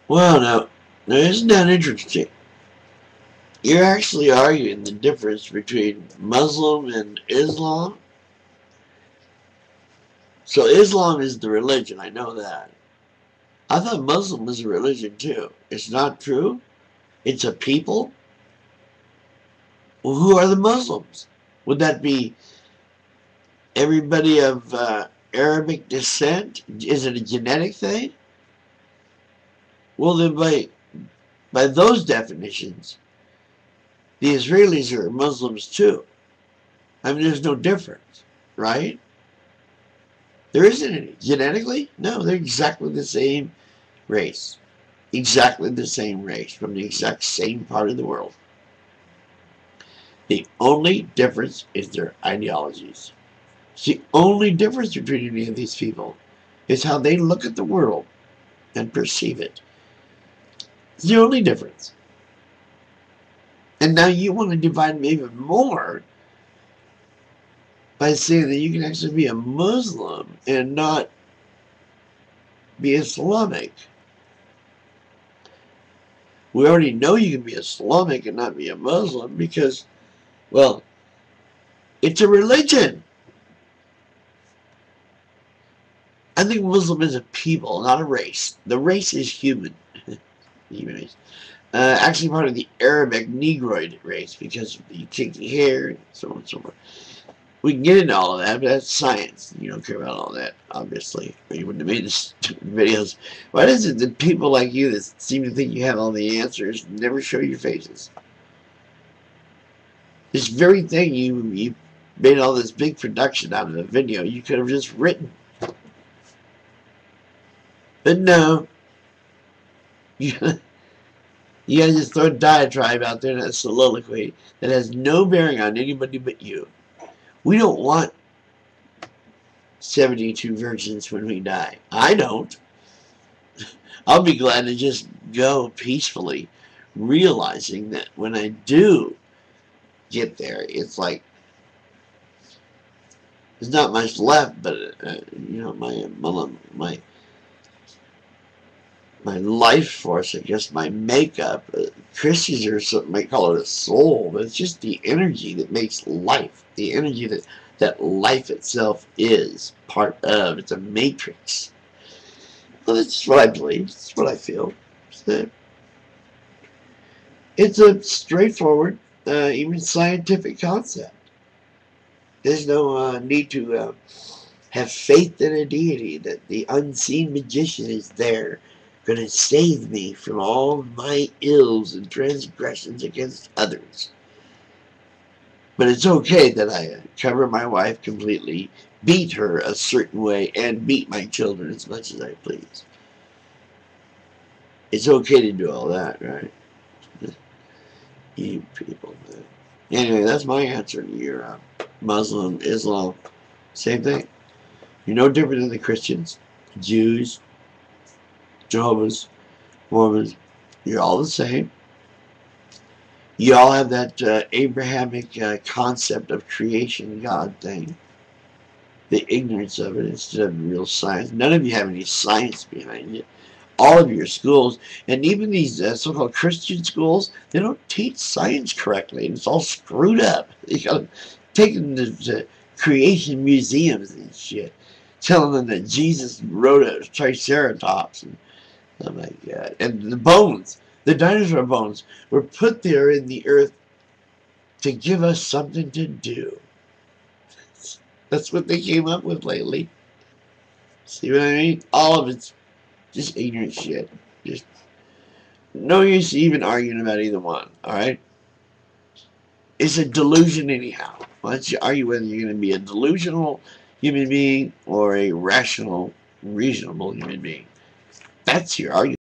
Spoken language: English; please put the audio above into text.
Well, now isn't that interesting? You're actually arguing the difference between Muslim and Islam. So Islam is the religion, I know that. I thought Muslim was a religion too. It's not true? It's a people? Well, who are the Muslims? Would that be everybody of Arabic descent? Is it a genetic thing? Well, then by those definitions, the Israelis are Muslims too. I mean, there's no difference, right? There isn't any. Genetically? No, they're exactly the same race. Exactly the same race from the exact same part of the world. The only difference is their ideologies. It's the only difference between any of these people is how they look at the world and perceive it. It's the only difference. And now you want to divide them even more by saying that you can actually be a Muslim and not be Islamic. We already know you can be Islamic and not be a Muslim because, well, it's a religion. I think Muslim is a people, not a race. The race is human. Human race. Actually part of the Arabic Negroid race because you take the hair and so on and so forth. We can get into all of that, but that's science. You don't care about all that, obviously, or you wouldn't have made this videos. Why is it that people like you that seem to think you have all the answers never show your faces? This very thing you made all this big production out of a video you could have just written. But no. You gotta just throw a diatribe out there in a soliloquy that has no bearing on anybody but you. We don't want 72 virgins when we die. I don't. I'll be glad to just go peacefully, realizing that when I do get there, it's like there's not much left, but you know, my life force, I guess, my makeup. Christians or something might call it a soul, but it's just the energy that makes life, the energy that life itself is part of. It's a matrix. Well, that's what I believe. That's what I feel. It's a straightforward, even scientific concept. There's no need to have faith in a deity, that the unseen magician is there going to save me from all my ills and transgressions against others. But it's okay that I cover my wife completely, beat her a certain way, and beat my children as much as I please. It's okay to do all that, right? You people, man. Anyway, that's my answer to your Muslim, Islam. Same thing. You're no different than the Christians, Jews, Jehovah's, Mormons. You're all the same. You all have that Abrahamic concept of creation God thing. The ignorance of it instead of real science. None of you have any science behind it. All of your schools, and even these so-called Christian schools, they don't teach science correctly, and it's all screwed up. You gotta take them to creation museums and shit, telling them that Jesus rode a triceratops, and oh my God, and the bones, the dinosaur bones, were put there in the earth to give us something to do. That's what they came up with lately. See what I mean? All of it's just ignorant shit. Just no use even arguing about either one, alright? It's a delusion anyhow. Why don't you argue whether you're going to be a delusional human being or a rational, reasonable human being? That's your argument.